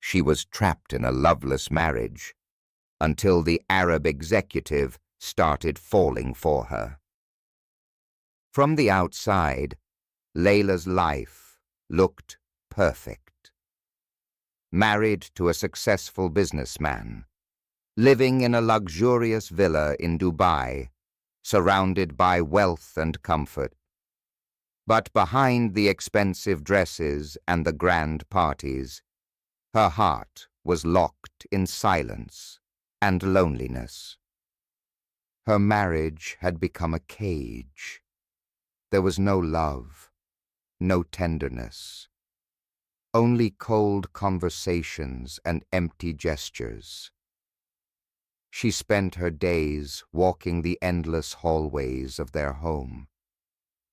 she was trapped in a loveless marriage until the Arab executive started falling for her. From the outside, Layla's life looked perfect. Married to a successful businessman, living in a luxurious villa in Dubai, surrounded by wealth and comfort. But behind the expensive dresses and the grand parties, her heart was locked in silence and loneliness. Her marriage had become a cage. There was no love, no tenderness, only cold conversations and empty gestures. She spent her days walking the endless hallways of their home,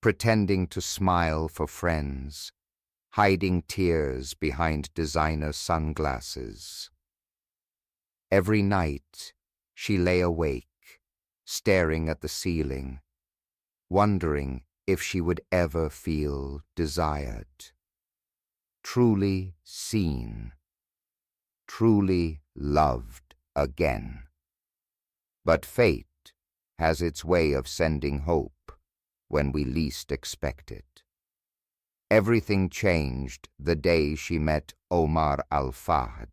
pretending to smile for friends, hiding tears behind designer sunglasses. Every night, she lay awake, staring at the ceiling, wondering if she would ever feel desired, truly seen, truly loved again. But fate has its way of sending hope when we least expect it. Everything changed the day she met Omar Al-Fahd,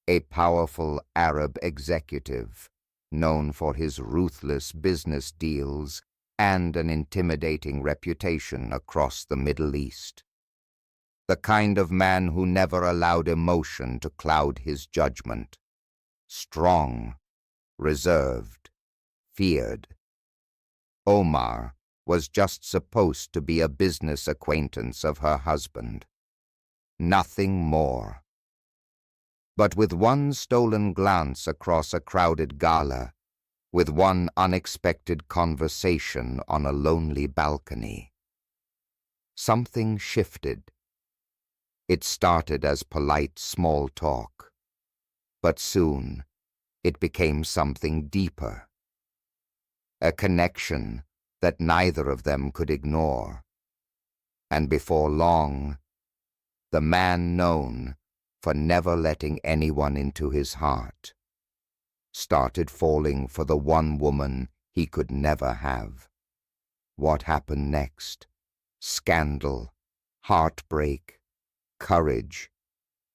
a powerful Arab executive known for his ruthless business deals and an intimidating reputation across the Middle East. The kind of man who never allowed emotion to cloud his judgment. Strong, reserved, feared. Omar was just supposed to be a business acquaintance of her husband. Nothing more. But with one stolen glance across a crowded gala, with one unexpected conversation on a lonely balcony, something shifted. It started as polite small talk, but soon it became something deeper. A connection that neither of them could ignore. And before long, the man known for never letting anyone into his heart started falling for the one woman he could never have. What happened next? Scandal, heartbreak, courage,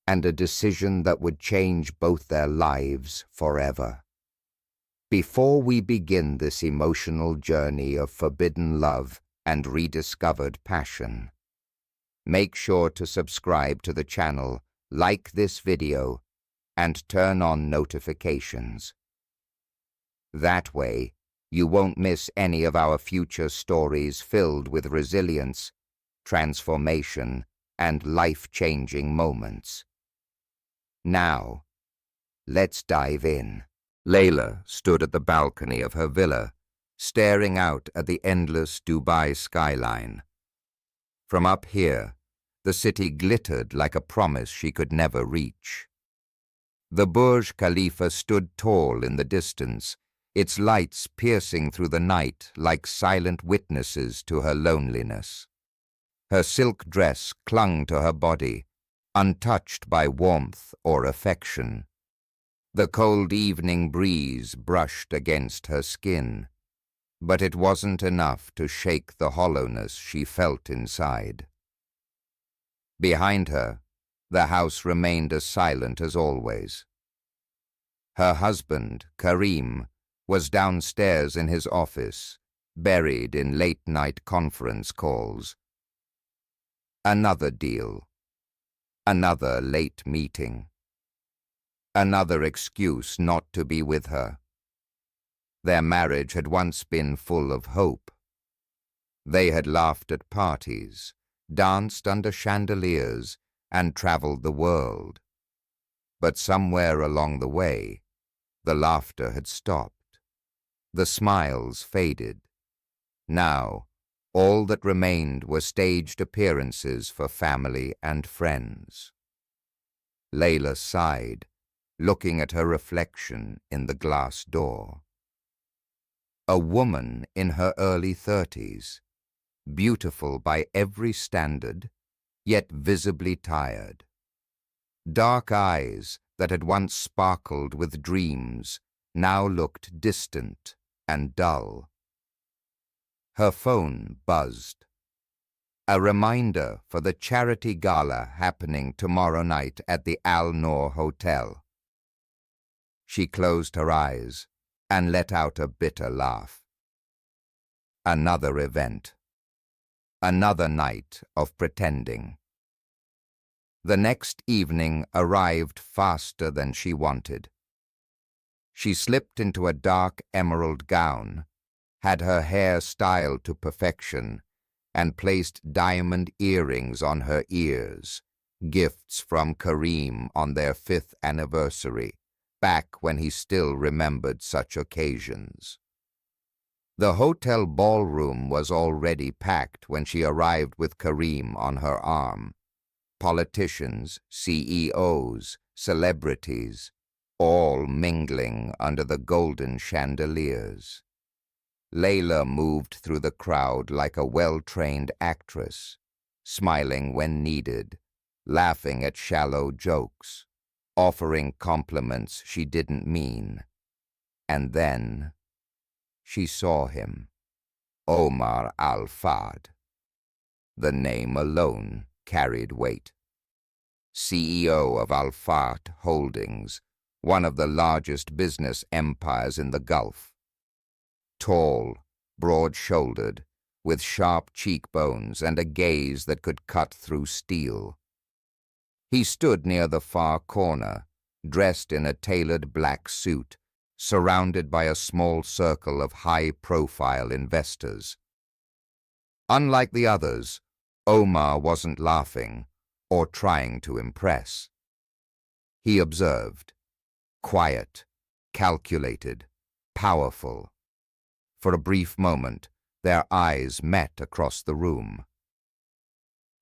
and a decision that would change both their lives forever. Before we begin this emotional journey of forbidden love and rediscovered passion, make sure to subscribe to the channel, like this video, and turn on notifications. That way, you won't miss any of our future stories filled with resilience, transformation, and life-changing moments. Now, let's dive in. Layla stood at the balcony of her villa, staring out at the endless Dubai skyline. From up here, the city glittered like a promise she could never reach. The Burj Khalifa stood tall in the distance, its lights piercing through the night like silent witnesses to her loneliness. Her silk dress clung to her body, untouched by warmth or affection. The cold evening breeze brushed against her skin, but it wasn't enough to shake the hollowness she felt inside. Behind her, the house remained as silent as always. Her husband, Karim, was downstairs in his office, buried in late-night conference calls. Another deal. Another late meeting. Another excuse not to be with her. Their marriage had once been full of hope. They had laughed at parties, danced under chandeliers, and traveled the world. But somewhere along the way, the laughter had stopped. The smiles faded. Now, all that remained were staged appearances for family and friends. Layla sighed, looking at her reflection in the glass door. A woman in her early 30s, beautiful by every standard, yet visibly tired. Dark eyes that had once sparkled with dreams now looked distant and dull. Her phone buzzed. A reminder for the charity gala happening tomorrow night at the Al Noor Hotel. She closed her eyes and let out a bitter laugh. Another event. Another night of pretending. The next evening arrived faster than she wanted. She slipped into a dark emerald gown, had her hair styled to perfection, and placed diamond earrings on her ears, gifts from Kareem on their 5th anniversary, back when he still remembered such occasions. The hotel ballroom was already packed when she arrived with Kareem on her arm. Politicians, CEOs, celebrities, all mingling under the golden chandeliers. Layla moved through the crowd like a well-trained actress, smiling when needed, laughing at shallow jokes, offering compliments she didn't mean. And then she saw him, Omar Al-Fad. The name alone carried weight. CEO of Al-Fat Holdings, one of the largest business empires in the Gulf. Tall, broad-shouldered, with sharp cheekbones and a gaze that could cut through steel. He stood near the far corner, dressed in a tailored black suit, surrounded by a small circle of high-profile investors. Unlike the others, Omar wasn't laughing or trying to impress. He observed, quiet, calculated, powerful. For a brief moment, their eyes met across the room.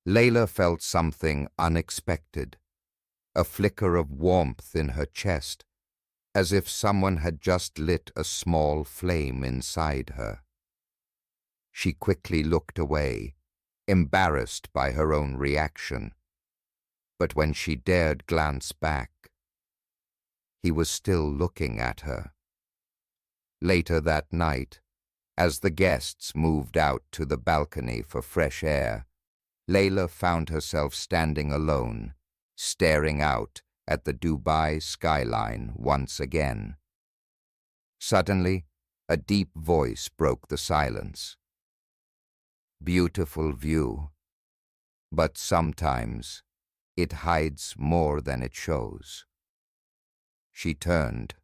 Layla felt something unexpected, a flicker of warmth in her chest, as if someone had just lit a small flame inside her. She quickly looked away, embarrassed by her own reaction. But when she dared glance back, he was still looking at her. Later that night, as the guests moved out to the balcony for fresh air, Layla found herself standing alone, staring out at the Dubai skyline once again. Suddenly, a deep voice broke the silence. Beautiful view, but sometimes it hides more than it shows. She turned.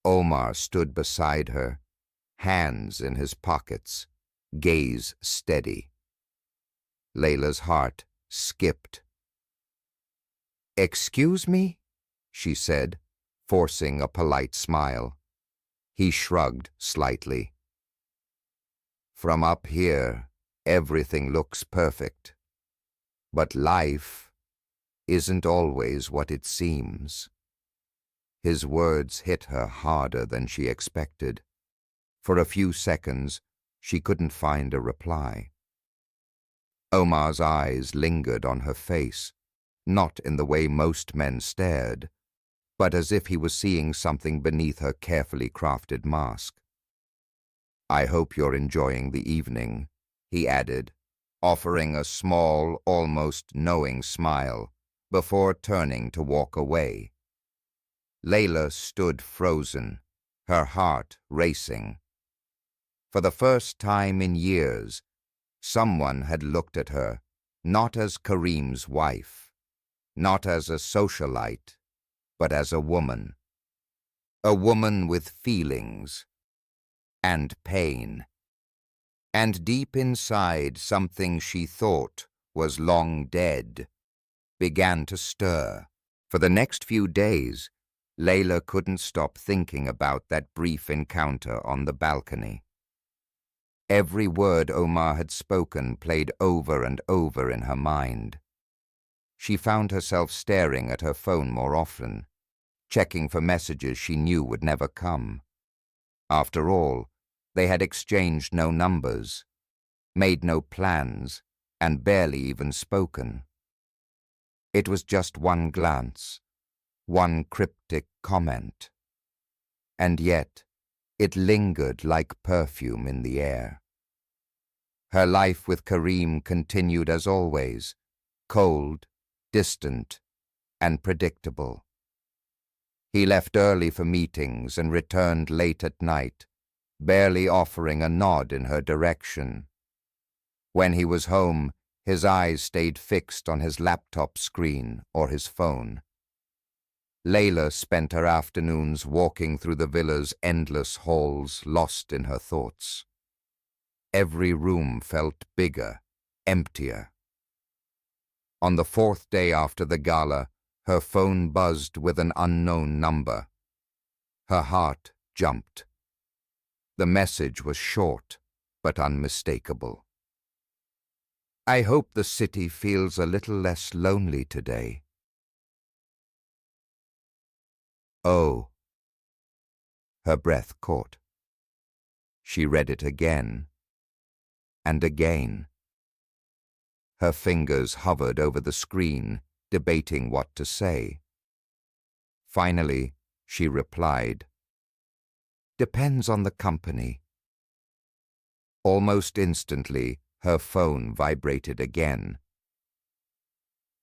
Omar stood beside her, hands in his pockets, gaze steady. Layla's heart skipped. "Excuse me?" she said, forcing a polite smile. He shrugged slightly. "From up here, everything looks perfect. But life isn't always what it seems." His words hit her harder than she expected. For a few seconds, she couldn't find a reply. Omar's eyes lingered on her face, not in the way most men stared, but as if he was seeing something beneath her carefully crafted mask. "I hope you're enjoying the evening," he added, offering a small, almost knowing smile, before turning to walk away. Layla stood frozen, her heart racing. For the first time in years, someone had looked at her, not as Kareem's wife, not as a socialite, but as a woman. A woman with feelings and pain. And deep inside, something she thought was long dead began to stir. For the next few days, Layla couldn't stop thinking about that brief encounter on the balcony. Every word Omar had spoken played over and over in her mind. She found herself staring at her phone more often, checking for messages she knew would never come. After all, they had exchanged no numbers, made no plans, and barely even spoken. It was just one glance, one cryptic comment. And yet, it lingered like perfume in the air. Her life with Karim continued as always, cold, distant, and predictable. He left early for meetings and returned late at night, barely offering a nod in her direction. When he was home, his eyes stayed fixed on his laptop screen or his phone. Layla spent her afternoons walking through the villa's endless halls, lost in her thoughts. Every room felt bigger, emptier. On the fourth day after the gala, her phone buzzed with an unknown number. Her heart jumped. The message was short, but unmistakable. "I hope the city feels a little less lonely today." Oh. Her breath caught. She read it again, and again. Her fingers hovered over the screen, debating what to say. Finally, she replied, "Depends on the company." Almost instantly, her phone vibrated again.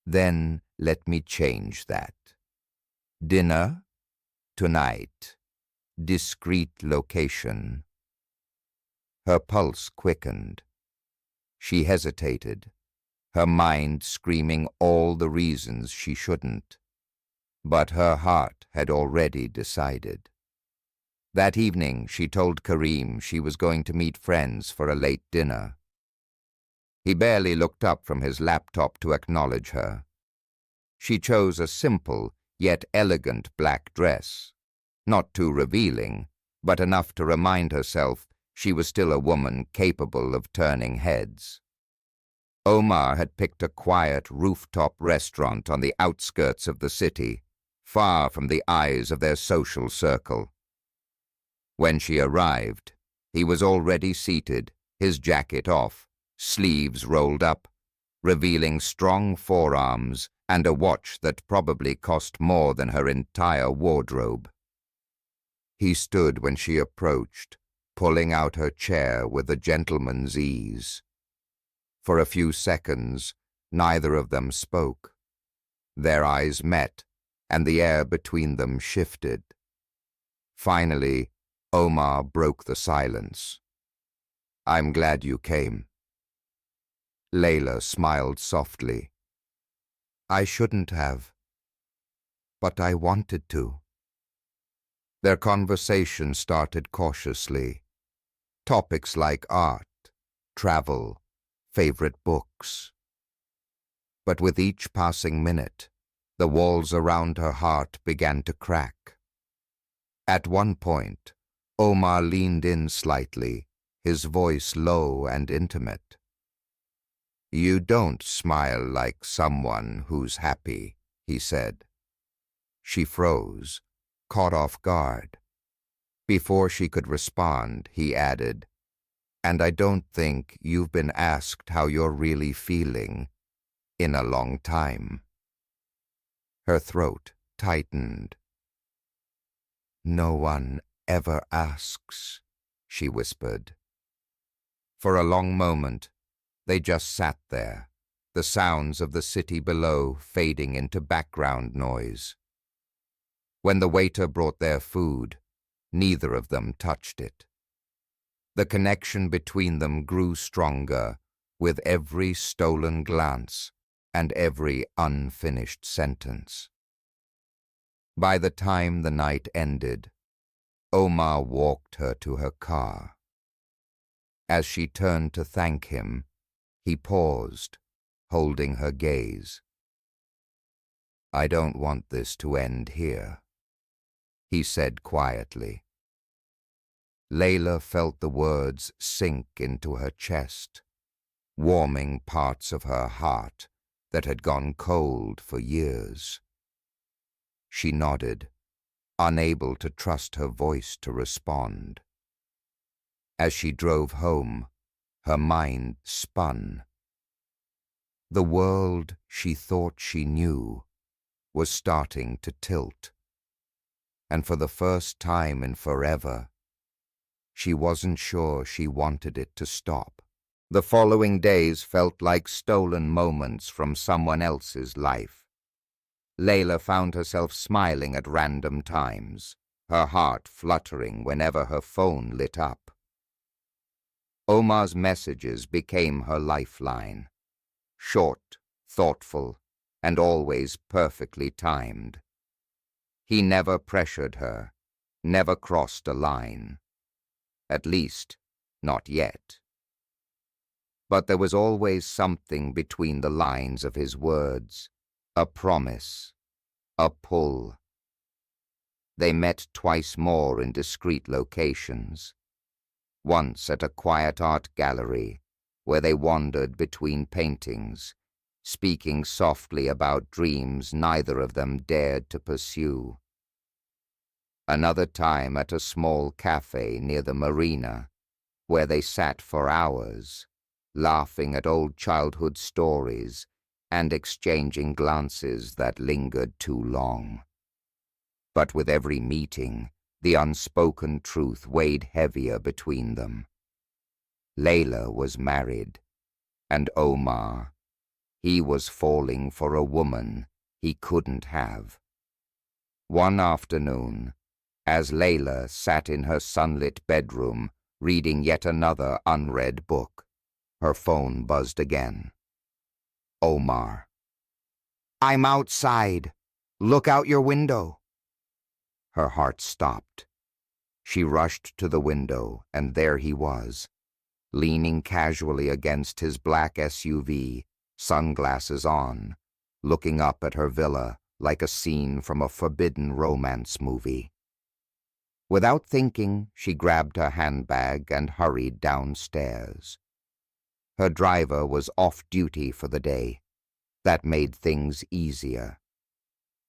"Then let me change that. Dinner? Tonight. Discreet location." Her pulse quickened. She hesitated, her mind screaming all the reasons she shouldn't. But her heart had already decided. That evening, she told Karim she was going to meet friends for a late dinner. He barely looked up from his laptop to acknowledge her. She chose a simple, yet elegant black dress, not too revealing, but enough to remind herself she was still a woman capable of turning heads. Omar had picked a quiet rooftop restaurant on the outskirts of the city, far from the eyes of their social circle. When she arrived, he was already seated, his jacket off, sleeves rolled up, revealing strong forearms and a watch that probably cost more than her entire wardrobe. He stood when she approached, pulling out her chair with a gentleman's ease. For a few seconds, neither of them spoke. Their eyes met, and the air between them shifted. Finally, Omar broke the silence. "I'm glad you came." Layla smiled softly. "I shouldn't have, but I wanted to." Their conversation started cautiously. Topics like art, travel, favorite books. But with each passing minute, the walls around her heart began to crack. At one point, Omar leaned in slightly, his voice low and intimate. "You don't smile like someone who's happy," he said. She froze, caught off guard. Before she could respond, he added, "And I don't think you've been asked how you're really feeling in a long time." Her throat tightened. "No one ever asks," she whispered. For a long moment, they just sat there, the sounds of the city below fading into background noise. When the waiter brought their food, neither of them touched it. The connection between them grew stronger with every stolen glance and every unfinished sentence. By the time the night ended, Omar walked her to her car. As she turned to thank him, he paused, holding her gaze. "I don't want this to end here," he said quietly. Layla felt the words sink into her chest, warming parts of her heart that had gone cold for years. She nodded, unable to trust her voice to respond. As she drove home, her mind spun. The world she thought she knew was starting to tilt, and for the first time in forever, she wasn't sure she wanted it to stop. The following days felt like stolen moments from someone else's life. Layla found herself smiling at random times, her heart fluttering whenever her phone lit up. Omar's messages became her lifeline, short, thoughtful, and always perfectly timed. He never pressured her, never crossed a line. At least, not yet. But there was always something between the lines of his words, a promise, a pull. They met twice more in discreet locations. Once at a quiet art gallery, where they wandered between paintings, speaking softly about dreams neither of them dared to pursue. Another time at a small cafe near the marina, where they sat for hours, laughing at old childhood stories and exchanging glances that lingered too long. But with every meeting, the unspoken truth weighed heavier between them. Layla was married, and Omar, he was falling for a woman he couldn't have. One afternoon, as Layla sat in her sunlit bedroom reading yet another unread book, her phone buzzed again. Omar. "I'm outside. Look out your window." Her heart stopped. She rushed to the window, and there he was, leaning casually against his black SUV, sunglasses on, looking up at her villa like a scene from a forbidden romance movie. Without thinking, she grabbed her handbag and hurried downstairs. Her driver was off duty for the day. That made things easier.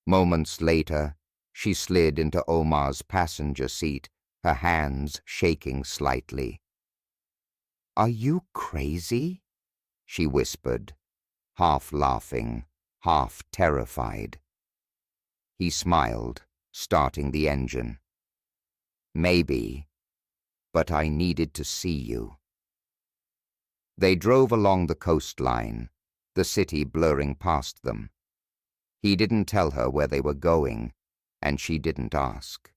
Moments later, she slid into Omar's passenger seat, her hands shaking slightly. "Are you crazy?" she whispered, half laughing, half terrified. He smiled, starting the engine. "Maybe, but I needed to see you." They drove along the coastline, the city blurring past them. He didn't tell her where they were going, and she didn't ask.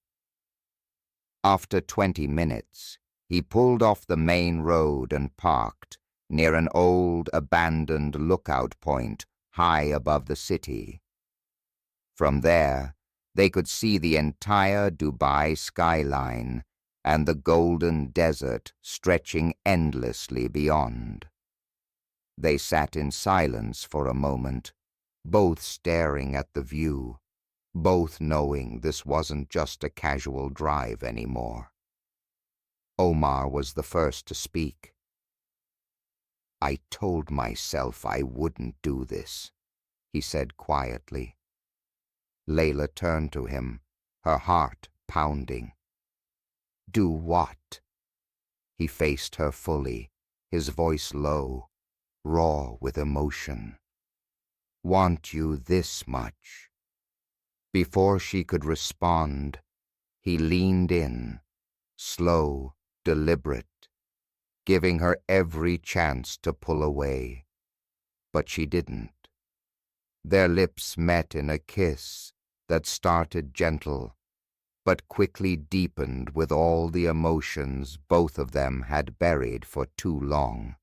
After 20 minutes, he pulled off the main road and parked near an old, abandoned lookout point high above the city. From there, they could see the entire Dubai skyline and the golden desert stretching endlessly beyond. They sat in silence for a moment, both staring at the view, both knowing this wasn't just a casual drive anymore. Omar was the first to speak. "I told myself I wouldn't do this," he said quietly. Layla turned to him, her heart pounding. "Do what?" He faced her fully, his voice low, raw with emotion. "Want you this much." Before she could respond, he leaned in, slow, deliberate, giving her every chance to pull away. But she didn't. Their lips met in a kiss that started gentle, but quickly deepened with all the emotions both of them had buried for too long.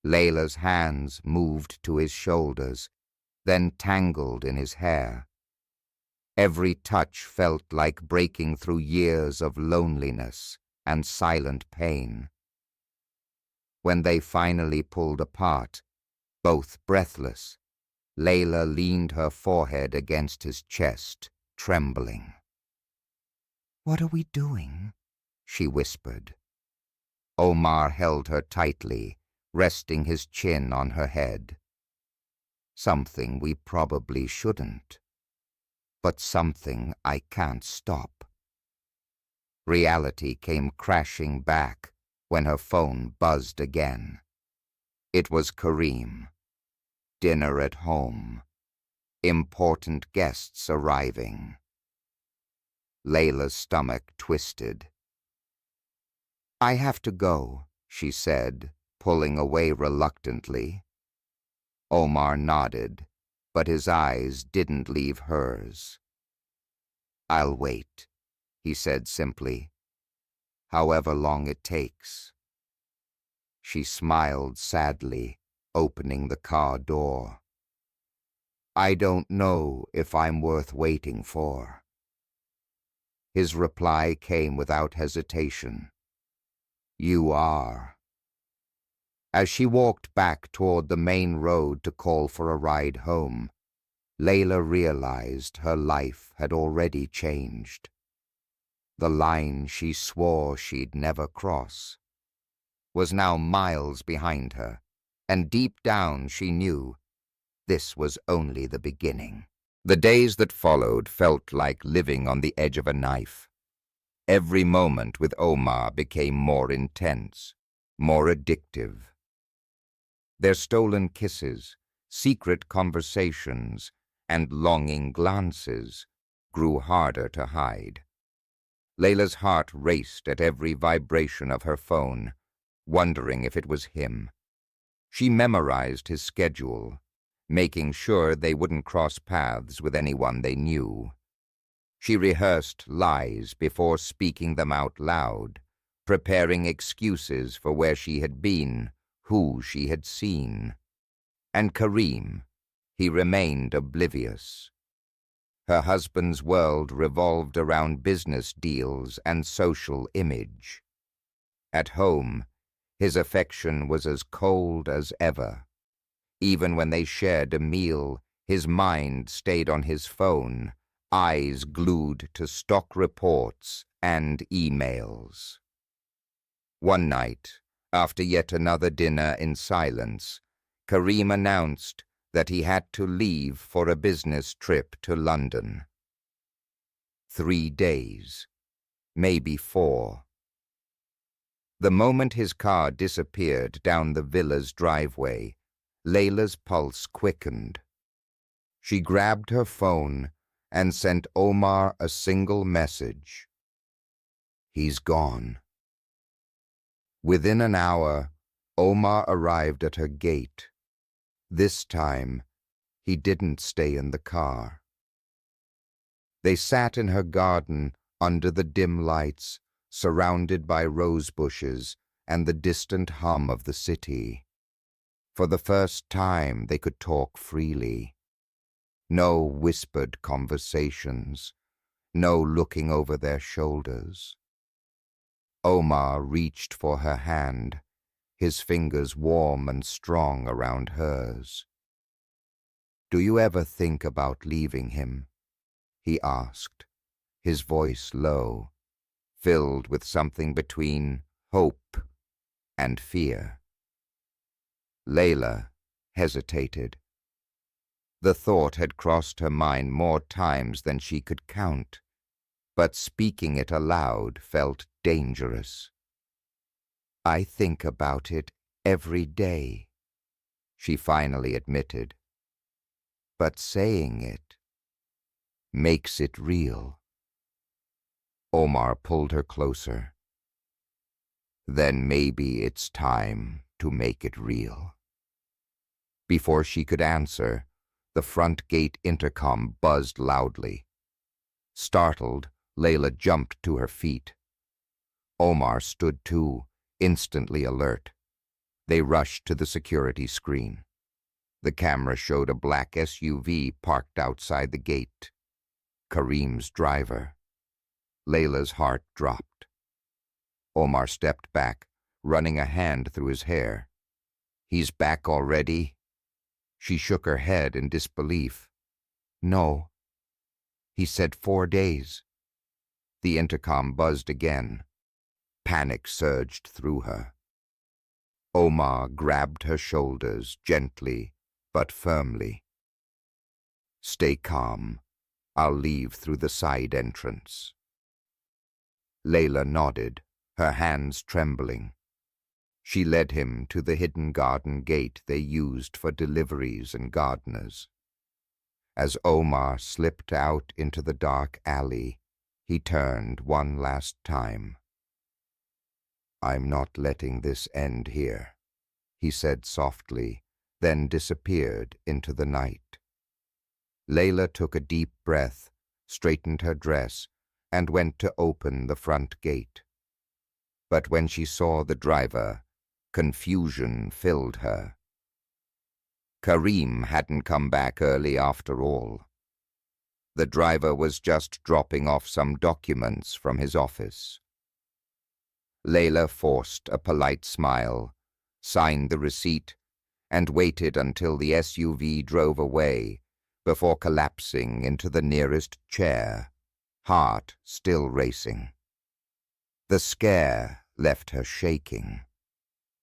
Layla's hands moved to his shoulders, then tangled in his hair. Every touch felt like breaking through years of loneliness and silent pain. When they finally pulled apart, both breathless, Layla leaned her forehead against his chest, trembling. "What are we doing?" she whispered. Omar held her tightly, resting his chin on her head. "Something we probably shouldn't, but something I can't stop." Reality came crashing back when her phone buzzed again. It was Kareem. Dinner at home. Important guests arriving. Layla's stomach twisted. "I have to go," she said, pulling away reluctantly. Omar nodded, but his eyes didn't leave hers. "I'll wait," he said simply, "however long it takes." She smiled sadly, opening the car door. "I don't know if I'm worth waiting for." His reply came without hesitation. "You are." As she walked back toward the main road to call for a ride home, Layla realized her life had already changed. The line she swore she'd never cross was now miles behind her, and deep down she knew this was only the beginning. The days that followed felt like living on the edge of a knife. Every moment with Omar became more intense, more addictive. Their stolen kisses, secret conversations, and longing glances grew harder to hide. Layla's heart raced at every vibration of her phone, wondering if it was him. She memorized his schedule, making sure they wouldn't cross paths with anyone they knew. She rehearsed lies before speaking them out loud, preparing excuses for where she had been, who she had seen. And Karim, he remained oblivious. Her husband's world revolved around business deals and social image. At home, his affection was as cold as ever. Even when they shared a meal, his mind stayed on his phone, eyes glued to stock reports and emails. One night, after yet another dinner in silence, Karim announced that he had to leave for a business trip to London. 3 days, maybe 4. The moment his car disappeared down the villa's driveway, Layla's pulse quickened. She grabbed her phone and sent Omar a single message. "He's gone." Within an hour, Omar arrived at her gate. This time, he didn't stay in the car. They sat in her garden under the dim lights, surrounded by rose bushes and the distant hum of the city. For the first time, they could talk freely. No whispered conversations, no looking over their shoulders. Omar reached for her hand, his fingers warm and strong around hers. "Do you ever think about leaving him?" he asked, his voice low, filled with something between hope and fear. Layla hesitated. The thought had crossed her mind more times than she could count, but speaking it aloud felt dangerous. "I think about it every day," she finally admitted. "But saying it makes it real." Omar pulled her closer. "Then maybe it's time to make it real." Before she could answer, the front gate intercom buzzed loudly. Startled, Layla jumped to her feet. Omar stood too, instantly alert. They rushed to the security screen. The camera showed a black SUV parked outside the gate. Karim's driver. Layla's heart dropped. Omar stepped back, running a hand through his hair. "He's back already?" She shook her head in disbelief. "No." He said 4 days. The intercom buzzed again. Panic surged through her. Omar grabbed her shoulders gently but firmly. "Stay calm. I'll leave through the side entrance." Layla nodded, her hands trembling. She led him to the hidden garden gate they used for deliveries and gardeners. As Omar slipped out into the dark alley, he turned one last time. "I'm not letting this end here," he said softly, then disappeared into the night. Layla took a deep breath, straightened her dress, and went to open the front gate. But when she saw the driver, confusion filled her. Karim hadn't come back early after all. The driver was just dropping off some documents from his office. Layla forced a polite smile, signed the receipt, and waited until the SUV drove away before collapsing into the nearest chair, heart still racing. The scare left her shaking,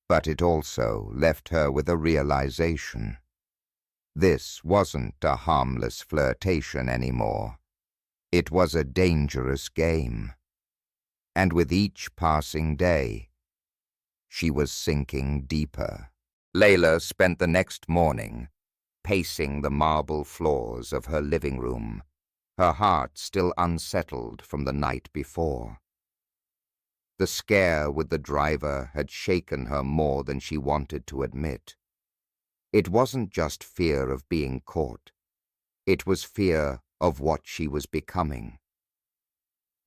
but it also left her with a realization. This wasn't a harmless flirtation anymore. It was a dangerous game. And with each passing day, she was sinking deeper. Layla spent the next morning pacing the marble floors of her living room, her heart still unsettled from the night before. The scare with the driver had shaken her more than she wanted to admit. It wasn't just fear of being caught. It was fear of what she was becoming.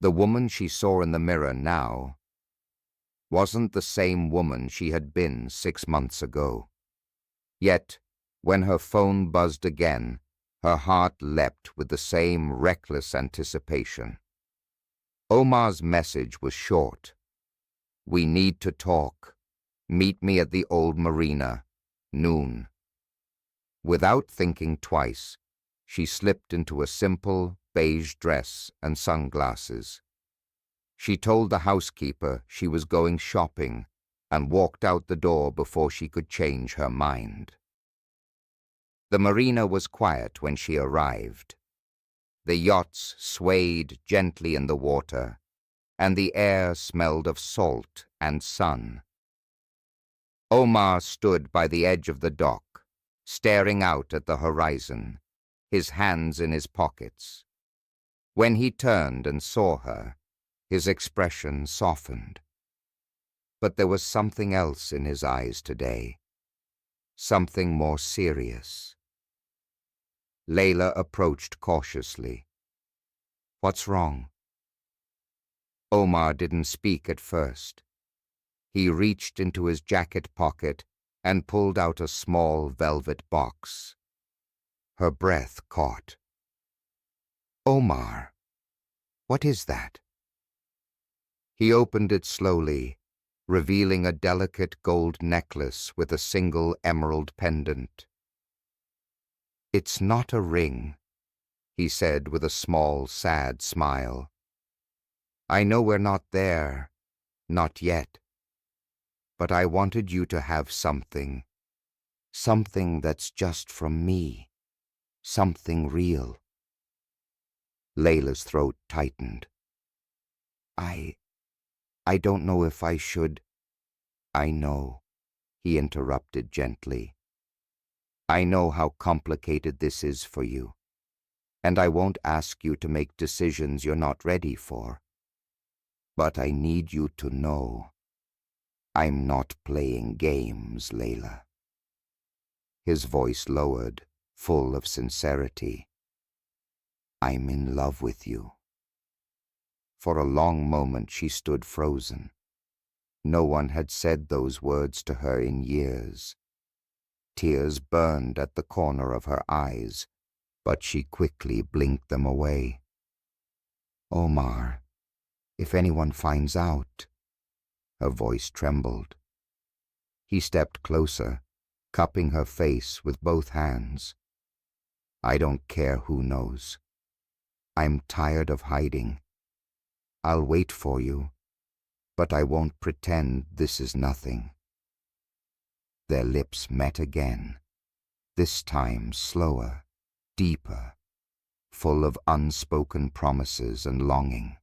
The woman she saw in the mirror now wasn't the same woman she had been 6 months ago. Yet, when her phone buzzed again, her heart leapt with the same reckless anticipation. Omar's message was short. "We need to talk. Meet me at the old marina, noon." Without thinking twice, she slipped into a simple beige dress and sunglasses. She told the housekeeper she was going shopping and walked out the door before she could change her mind. The marina was quiet when she arrived. The yachts swayed gently in the water, and the air smelled of salt and sun. Omar stood by the edge of the dock, staring out at the horizon, his hands in his pockets. When he turned and saw her, his expression softened. But there was something else in his eyes today, something more serious. Layla approached cautiously. "What's wrong?" Omar didn't speak at first. He reached into his jacket pocket and pulled out a small velvet box. Her breath caught. "Omar, what is that?" He opened it slowly, revealing a delicate gold necklace with a single emerald pendant. "It's not a ring," he said with a small, sad smile. "I know we're not there, not yet. But I wanted you to have something that's just from me, something real." Layla's throat tightened. I don't know if I should." "I know," he interrupted gently. "I know how complicated this is for you, and I won't ask you to make decisions you're not ready for. But I need you to know I'm not playing games, Layla." His voice lowered, full of sincerity. "I'm in love with you." For a long moment she stood frozen. No one had said those words to her in years. Tears burned at the corner of her eyes, but she quickly blinked them away. "Omar, if anyone finds out..." Her voice trembled. He stepped closer, cupping her face with both hands. "I don't care who knows. I'm tired of hiding. I'll wait for you, but I won't pretend this is nothing." Their lips met again, this time slower, deeper, full of unspoken promises and longing.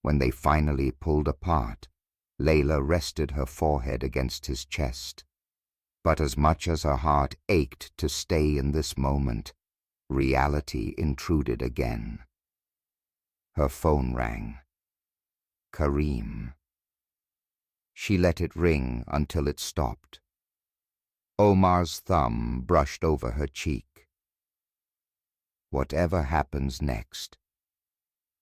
When they finally pulled apart, Layla rested her forehead against his chest, but as much as her heart ached to stay in this moment, reality intruded again. Her phone rang. Kareem. She let it ring until it stopped. Omar's thumb brushed over her cheek. Whatever happens next,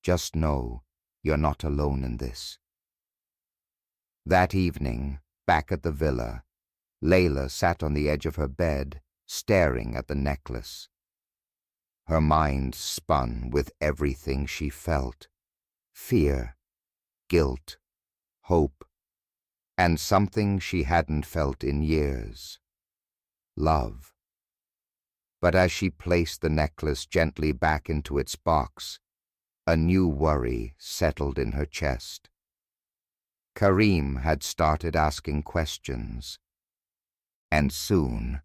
just know you're not alone in this. That evening, back at the villa, Layla sat on the edge of her bed, staring at the necklace. Her mind spun with everything she felt: fear, guilt, hope, and something she hadn't felt in years: love. But as she placed the necklace gently back into its box, a new worry settled in her chest. Kareem had started asking questions, and soon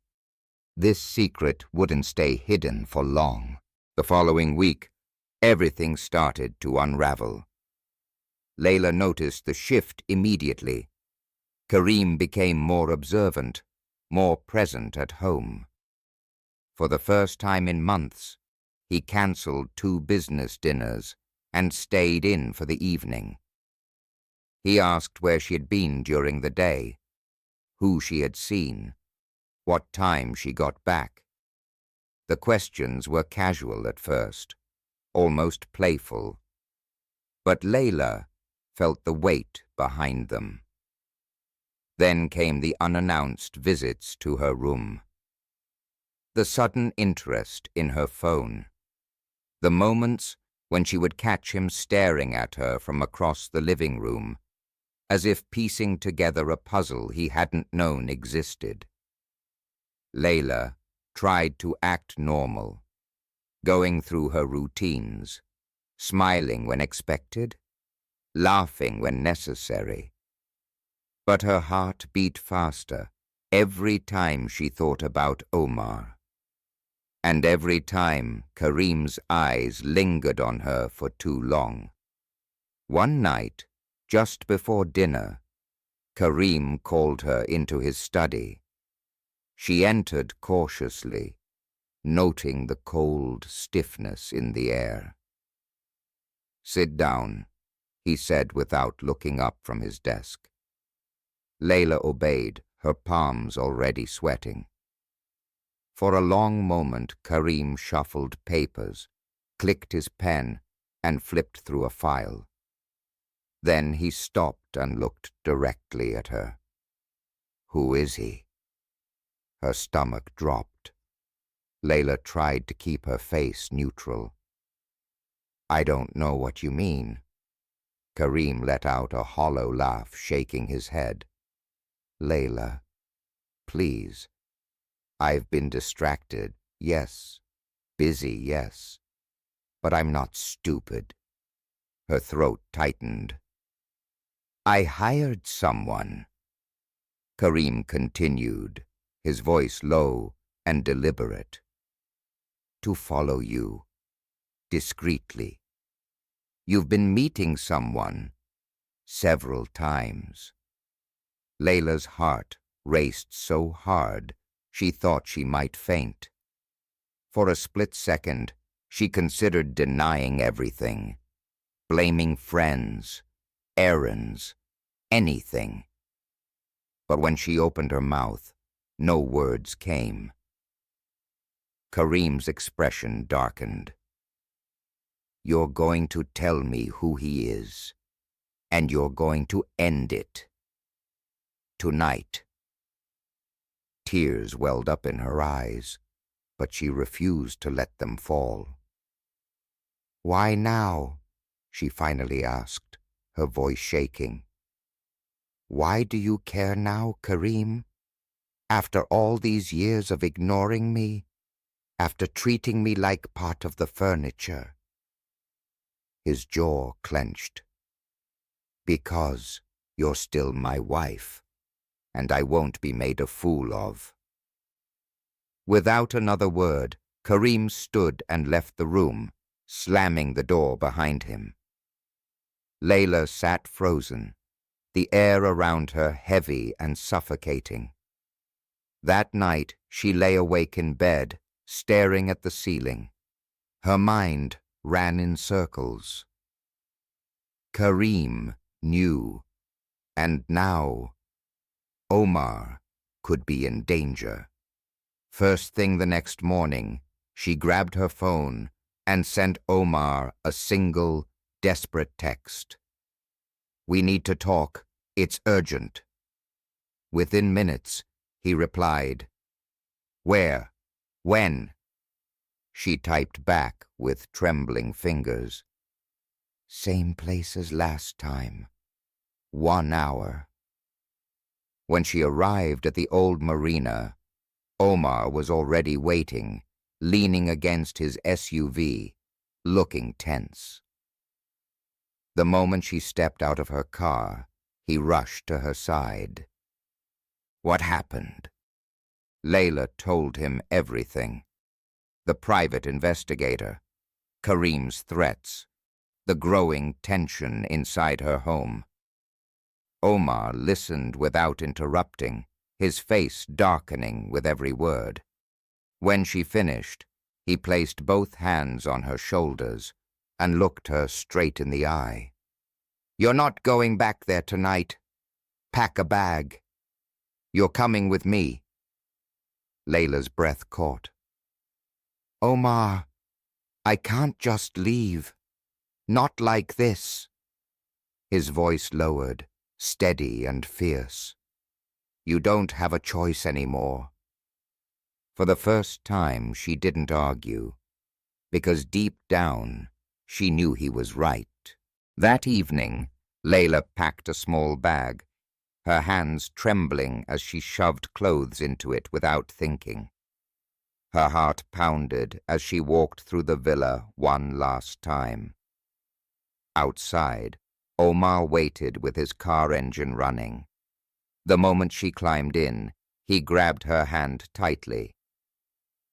this secret wouldn't stay hidden for long. The following week, everything started to unravel. Layla noticed the shift immediately. Kareem became more observant, more present at home. For the first time in months, he cancelled 2 business dinners and stayed in for the evening. He asked where she had been during the day, who she had seen, what time she got back. The questions were casual at first, almost playful, but Layla felt the weight behind them. Then came the unannounced visits to her room, the sudden interest in her phone, the moments when she would catch him staring at her from across the living room, as if piecing together a puzzle he hadn't known existed. Layla tried to act normal, going through her routines, smiling when expected, laughing when necessary. But her heart beat faster every time she thought about Omar, and every time Kareem's eyes lingered on her for too long. One night, just before dinner, Kareem called her into his study. She entered cautiously, noting the cold stiffness in the air. "Sit down," he said without looking up from his desk. Layla obeyed, her palms already sweating. For a long moment, Kareem shuffled papers, clicked his pen, and flipped through a file. Then he stopped and looked directly at her. "Who is he?" Her stomach dropped. Layla tried to keep her face neutral. "I don't know what you mean." Kareem let out a hollow laugh, shaking his head. "Layla, please. I've been distracted, yes. Busy, yes. But I'm not stupid." Her throat tightened. "I hired someone," Kareem continued, his voice low and deliberate, "to follow you, discreetly. You've been meeting someone several times." Layla's heart raced so hard she thought she might faint. For a split second, she considered denying everything, blaming friends, errands, anything. But when she opened her mouth, no words came. Kareem's expression darkened. "You're going to tell me who he is, and you're going to end it. Tonight." Tears welled up in her eyes, but she refused to let them fall. "Why now?" she finally asked, her voice shaking. "Why do you care now, Kareem? After all these years of ignoring me, after treating me like part of the furniture?" His jaw clenched. "Because you're still my wife, and I won't be made a fool of." Without another word, Kareem stood and left the room, slamming the door behind him. Layla sat frozen, the air around her heavy and suffocating. That night she lay awake in bed, staring at the ceiling. Her mind ran in circles. Kareem knew, and now Omar could be in danger. First thing the next morning, she grabbed her phone and sent Omar a single, desperate text. "We need to talk. It's urgent." Within minutes, he replied, "Where? When?" She typed back with trembling fingers. "Same place as last time. 1 hour." When she arrived at the old marina, Omar was already waiting, leaning against his SUV, looking tense. The moment she stepped out of her car, he rushed to her side. "What happened?" Layla told him everything. The private investigator, Kareem's threats, the growing tension inside her home. Omar listened without interrupting, his face darkening with every word. When she finished, he placed both hands on her shoulders and looked her straight in the eye. "You're not going back there tonight. Pack a bag. You're coming with me." Layla's breath caught. "Omar, I can't just leave. Not like this." His voice lowered, steady and fierce. "You don't have a choice anymore." For the first time, she didn't argue, because deep down, she knew he was right. That evening, Layla packed a small bag, her hands trembling as she shoved clothes into it without thinking. Her heart pounded as she walked through the villa one last time. Outside, Omar waited with his car engine running. The moment she climbed in, he grabbed her hand tightly.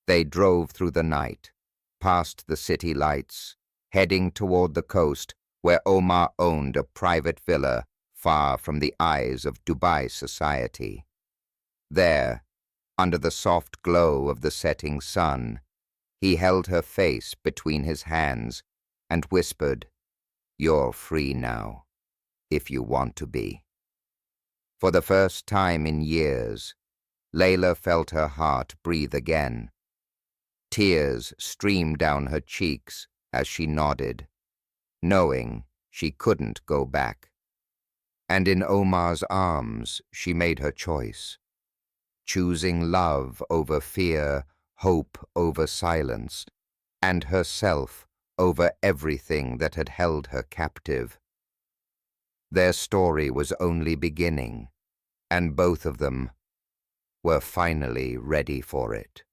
They drove through the night, past the city lights, heading toward the coast where Omar owned a private villa far from the eyes of Dubai society. There, under the soft glow of the setting sun, he held her face between his hands and whispered, "You're free now, if you want to be." For the first time in years, Layla felt her heart breathe again. Tears streamed down her cheeks as she nodded, knowing she couldn't go back. And in Omar's arms, she made her choice, choosing love over fear, hope over silence, and herself over everything that had held her captive. Their story was only beginning, and both of them were finally ready for it.